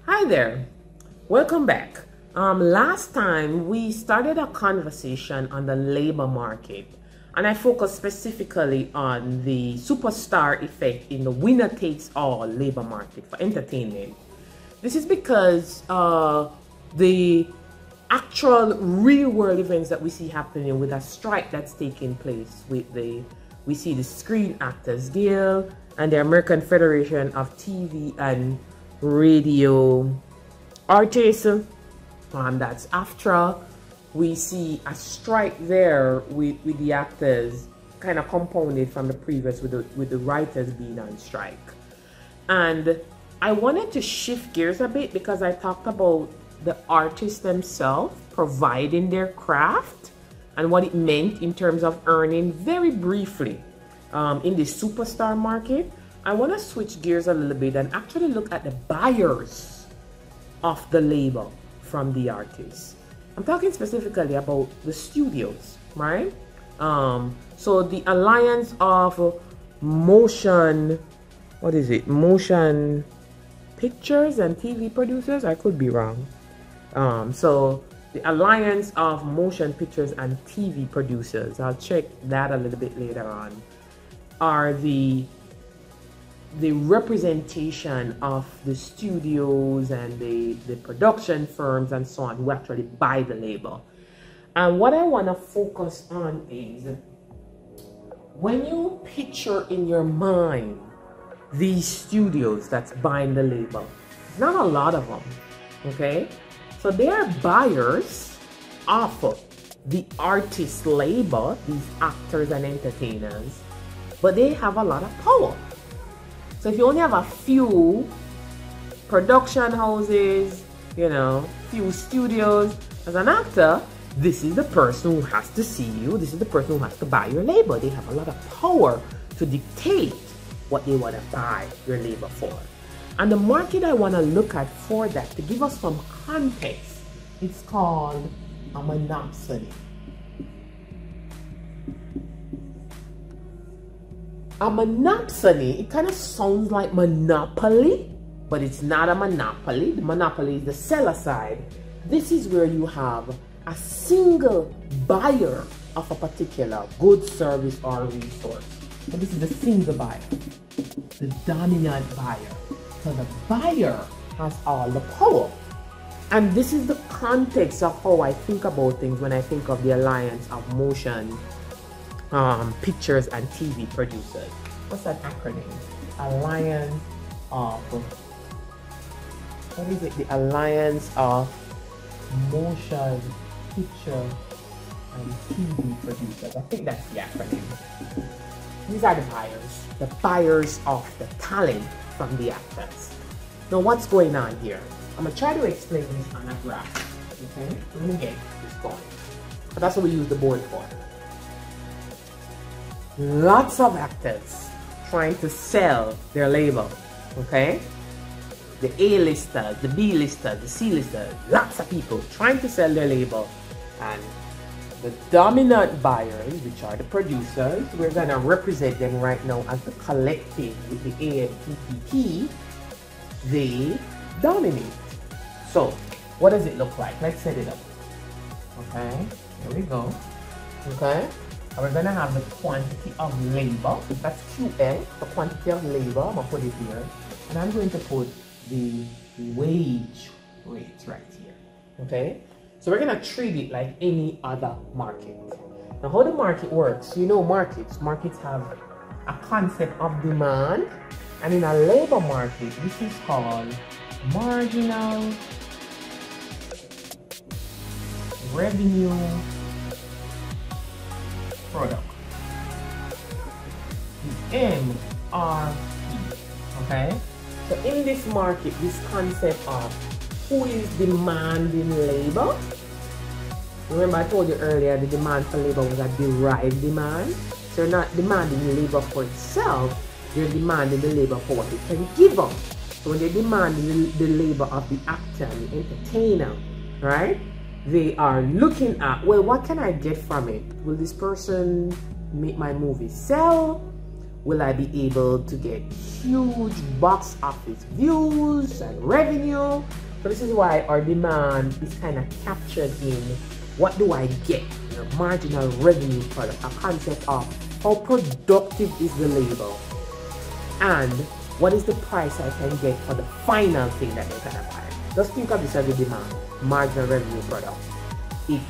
Hi there, welcome back. Last time we started a conversation on the labor market, and I focused specifically on the superstar effect in the winner takes all labor market for entertainment. This is because the actual real world events that we see happening with a strike that's taking place with we see the Screen Actors Guild and the American Federation of TV and Radio Artists, that's AFTRA. We see a strike there with the actors, kind of compounded from the previous with the writers being on strike. And I wanted to shift gears a bit because I talked about the artists themselves providing their craft and what it meant in terms of earning very briefly in the superstar market. I want to switch gears a little bit and actually look at the buyers of the labor from the artists. I'm talking specifically about the studios, right? So the alliance of motion pictures and TV producers, I could be wrong. So the alliance of motion pictures and TV producers, I'll check that a little bit later on, are the representation of the studios and the production firms and so on who actually buy the labor. And what I want to focus on is when you picture in your mind these studios that's buying the labor, not a lot of them, okay? So they are buyers of the artist labor, these actors and entertainers, but they have a lot of power. So if you only have a few production houses, few studios, as an actor, this is the person who has to see you, this is the person who has to buy your labor. They have a lot of power to dictate what they want to buy your labor for. And the market I want to look at for that, to give us some context, it's called a monopsony. A monopsony, it kind of sounds like monopoly, but it's not a monopoly. The monopoly is the seller side. This is where you have a single buyer of a particular good, service, or resource. So this is the single buyer, the dominant buyer. So the buyer has all the power. And this is the context of how I think about things when I think of the alliance of motion pictures and TV producers. What's that acronym? Alliance of, what is it? The Alliance of Motion Picture and TV Producers. I think that's the acronym. These are the buyers of the talent from the actors. Now what's going on here? I'm going to try to explain this on a graph. Okay? Let me get this going. But that's what we use the board for. Lots of actors trying to sell their labor, okay? The A-listers, the B-listers, the C-listers, lots of people trying to sell their labor. And the dominant buyers, which are the producers, we're going to represent them right now as the collective with the AMPTP. They dominate. So, what does it look like? Let's set it up. Okay, here we go. Okay. And we're going to have the quantity of labor, that's QL, the quantity of labor, I'm going to put it here. And I'm going to put the wage rates right here, okay? So we're going to treat it like any other market. Now how the market works, markets have a concept of demand. And in a labor market, this is called marginal revenue product, the MRP, okay? So in this market, this concept of who is demanding labor, remember I told you earlier the demand for labor was a derived demand. So you're not demanding labor for itself, you're demanding the labor for what it can give up. So when they're demanding the labor of the actor and the entertainer, right? They are looking at, well, what can I get from it? Will this person make my movie sell? will I be able to get huge box office views and revenue? So this is why our demand is kind of captured in what do I get, marginal revenue product, a concept of how productive is the label and what is the price I can get for the final thing that they're gonna buy. Just think of this as a demand, marginal revenue product. It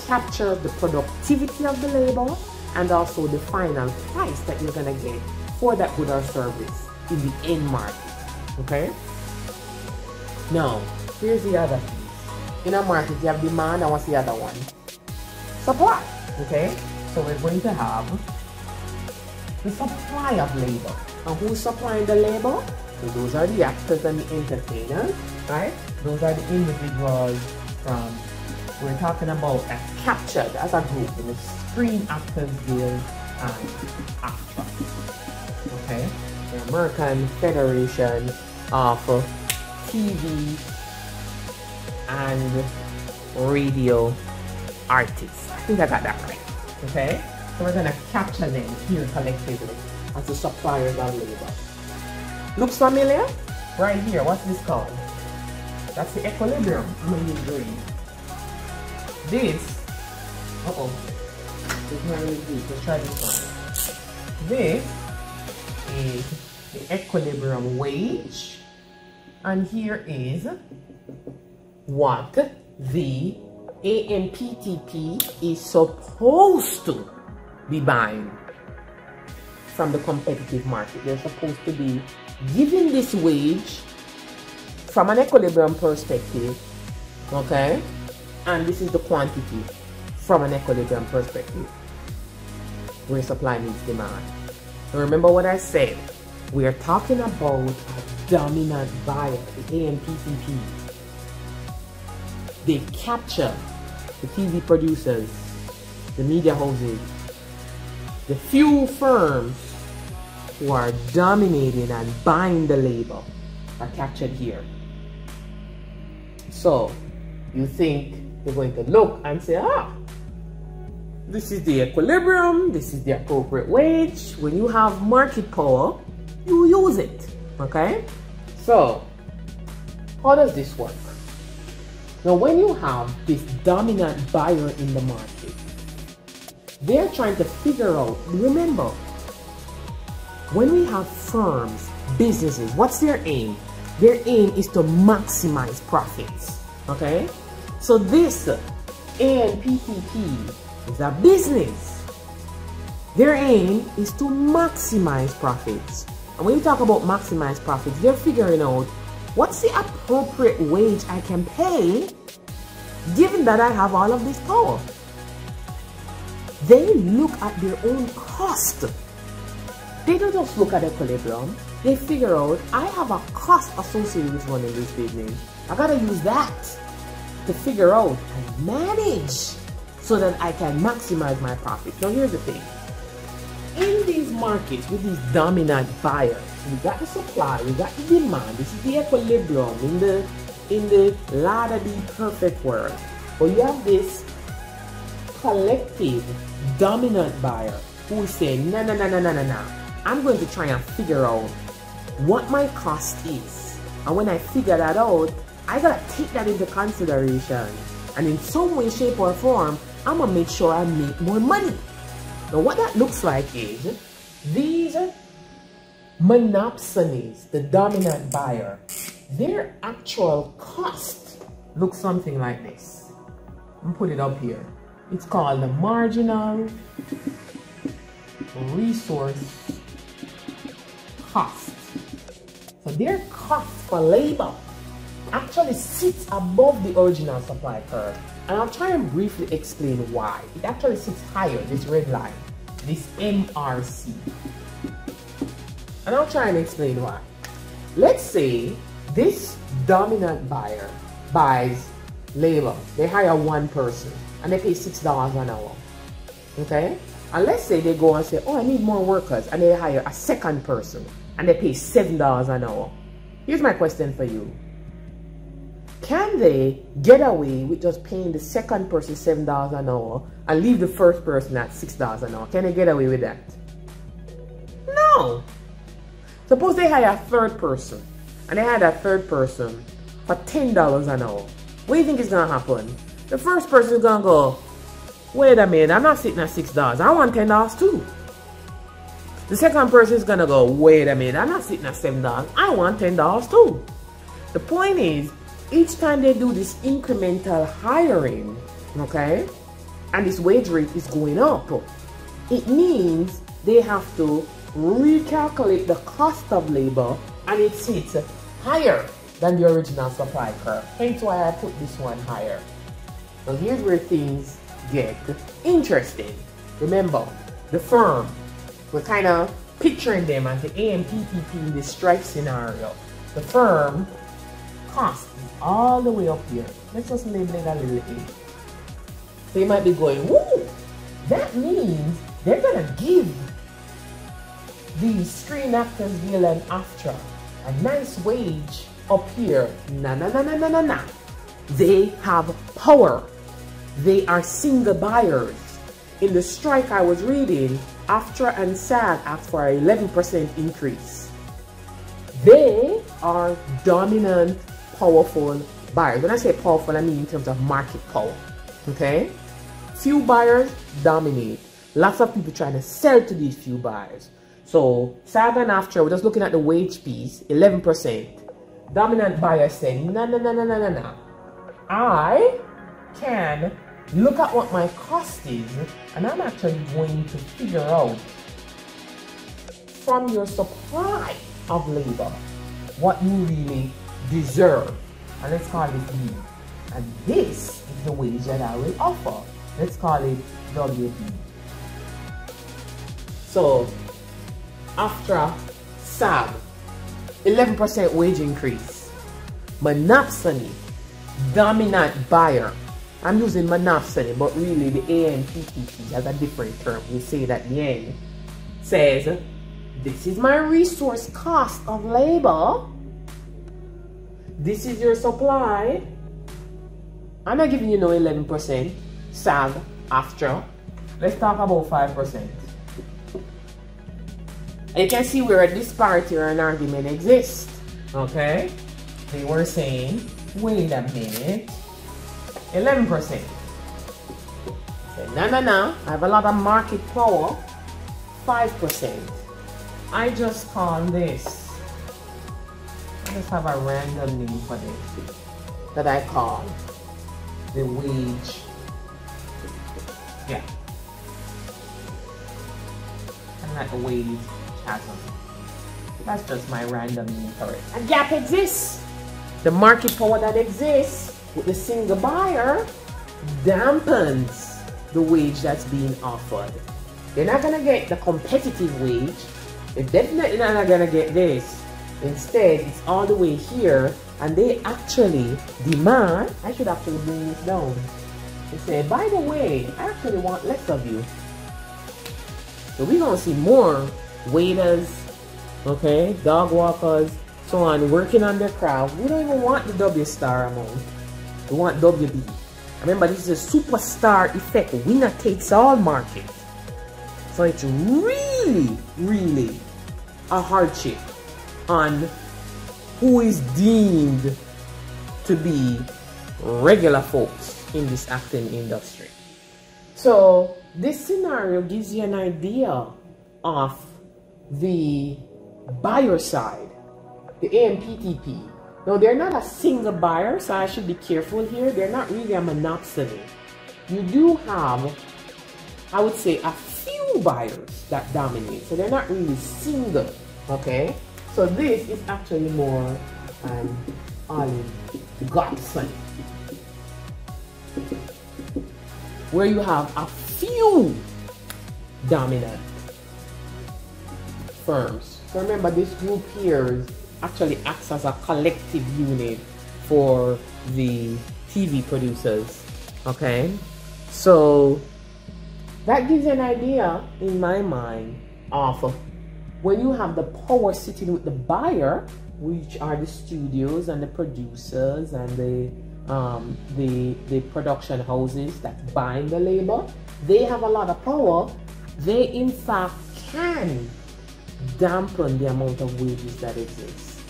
captures the productivity of the label and also the final price that you're gonna get for that good or service in the end market. Okay? Now, here's the other piece. In a market, you have demand, and what's the other one? Supply. Okay? So we're going to have the supply of labor. And who's supplying the labor? So those are the actors and the entertainers, right? Those are the individuals from, we're talking about as captured as a group in the screen actors, guild, and actors. Okay? The American Federation of TV and radio artists. I think I got that right. Okay? So we're gonna capture them here collectively as the suppliers of labor. Looks familiar? Right here, what's this called? That's the equilibrium. I'm gonna use green. This, it's not really good. Let's try this one. This is the equilibrium wage, and here is what the AMPTP is supposed to be buying from the competitive market. They're supposed to be giving this wage from an equilibrium perspective, okay? And this is the quantity from an equilibrium perspective, where supply meets demand. Now remember what I said, we are talking about a dominant buyer, the AMPTP. They capture the TV producers, the media houses, the few firms who are dominating and buying the labor are captured here. So you think they're going to look and say, this is the equilibrium, this is the appropriate wage. When you have market power, you use it, okay? So how does this work? Now when you have this dominant buyer in the market, they're trying to figure out, remember, when we have firms, businesses, what's their aim? Their aim is to maximize profits, okay? So this AMPTP is a business. Their aim is to maximize profits. And when you talk about maximize profits, they're figuring out what's the appropriate wage I can pay given that I have all of this power. They look at their own cost. They don't just look at equilibrium. They figure out, I have a cost associated with running this business. I gotta use that to figure out and manage so that I can maximize my profits. Now here's the thing. In these markets with these dominant buyers, we got the supply, we got the demand. This is the equilibrium in the la-da-dee perfect world. But you have this collective dominant buyer who is saying, no. I'm going to try and figure out what my cost is. And when I figure that out, I gotta take that into consideration. And in some way, shape, or form, I'm gonna make sure I make more money. Now what that looks like is, these monopsonies, the dominant buyer, their actual cost looks something like this. I'm gonna put it up here. It's called the marginal resource cost. So their cost for labor actually sits above the original supply curve. And I'll try and briefly explain why. It actually sits higher, this red line, this MRC. And I'll try and explain why. Let's say this dominant buyer buys labor. They hire one person and they pay $6 an hour. Okay? And let's say they go and say, I need more workers, and they hire a second person and they pay $7 an hour. Here's my question for you. Can they get away with just paying the second person $7 an hour and leave the first person at $6 an hour? Can they get away with that? No. Suppose they hire a third person, and they hire that third person for $10 an hour. What do you think is going to happen? The first person is going to go, wait a minute, I'm not sitting at $6. I want $10 too. The second person is going to go, wait a minute, I'm not sitting at $7. I want $10 too. The point is, each time they do this incremental hiring, okay, and this wage rate is going up, it means they have to recalculate the cost of labor, and it sits higher than the original supply curve. Hence why I put this one higher. So here's where things get interesting. Remember, the firm, we're kind of picturing them as the AMPTP in this strike scenario. The firm cost is all the way up here. Let's just label it a little a. So you might be going, woo! That means they're going to give these screen actors, Gill and AFTRA a nice wage up here. Nah. They have power. They are single buyers. In the strike I was reading, AFTRA and SAG asked for an 11% increase. They are dominant, powerful buyers. When I say powerful, I mean in terms of market power. Okay? Few buyers dominate. Lots of people trying to sell to these few buyers. So SAG and AFTRA, we're just looking at the wage piece, 11%. Dominant buyer saying, no. I can look at what my cost is, and I'm actually going to figure out from your supply of labor what you really deserve. And let's call it E. And this is the wage that I will offer. Let's call it WB. So AFTRA, SAG, 11% wage increase. Monopsony, dominant buyer. I'm using monopsony, but really the AMPTP has a different term. We say it at the end. Says, this is my resource cost of labor. This is your supply. I'm not giving you no 11%. SAG, AFTRA. Let's talk about 5%. You can see where a disparity or an argument exists. Okay? They were saying, wait a minute. 11%. Say, no. I have a lot of market power. 5%. I just call this. I just have a random name for this that I call the wage. Yeah. And like a wage chasm. That's just my random name for it. A gap exists. The market power that exists with the single buyer dampens the wage that's being offered. They're not going to get the competitive wage. They're definitely not going to get this. Instead, it's all the way here, and they actually demand, I should actually bring this down. They say, by the way, I actually want less of you. So we're going to see more waiters, okay, dog walkers, so on, working on their craft. We don't even want the W star amount. We want WB. Remember, this is a superstar effect, winner takes all market. So it's really a hardship on who is deemed to be regular folks in this acting industry. So this scenario gives you an idea of the buyer side, the AMPTP. Now, they're not a single buyer, so I should be careful here. They're not really a monopsony. You do have, I would say, a few buyers that dominate. So they're not really single, okay? So this is actually more an oligopsony, where you have a few dominant firms. So remember, this group here actually acts as a collective unit for the TV producers, okay? So that gives you an idea, in my mind, of when you have the power sitting with the buyer, which are the studios and the producers and the production houses that buying the labor, they have a lot of power. They in fact can dampen the amount of wages that exist.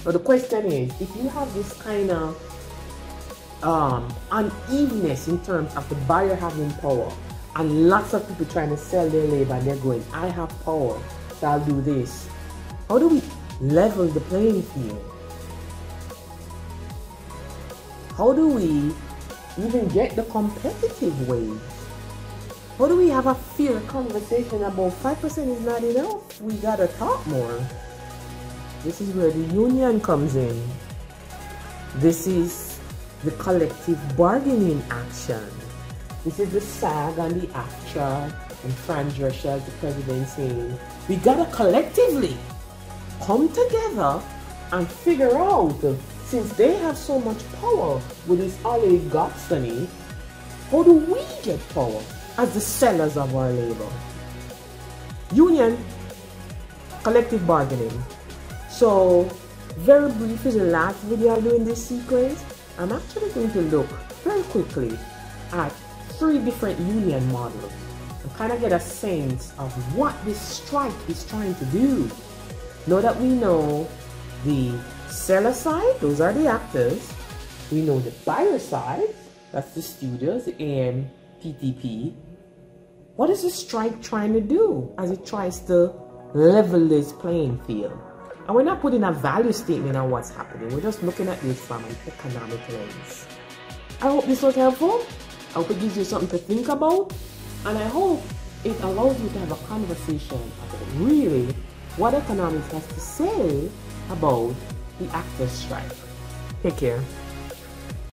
So the question is, if you have this kind of unevenness in terms of the buyer having power and lots of people trying to sell their labor and they're going, I have power, so I'll do this. How do we level the playing field? How do we even get the competitive wage? How do we have a fair conversation about 5% is not enough? We gotta talk more. This is where the union comes in. This is the collective bargaining action. This is the SAG and the AFTRA and Franz Drescher, the president, saying, we gotta collectively come together and figure out, since they have so much power with this oligopsony, how do we get power as the sellers of our labor? Union, collective bargaining. So, very briefly, the last video I'll do in this sequence, I'm actually going to look very quickly at 3 different union models and kind of get a sense of what this strike is trying to do. Now that we know the seller side, those are the actors. We know the buyer side, that's the studios, the AMPTP. What is the strike trying to do as it tries to level this playing field? And we're not putting a value statement on what's happening. We're just looking at this from an economic lens. I hope this was helpful. I hope it gives you something to think about. And I hope it allows you to have a conversation about really what economics has to say about the actors' strike. Take care.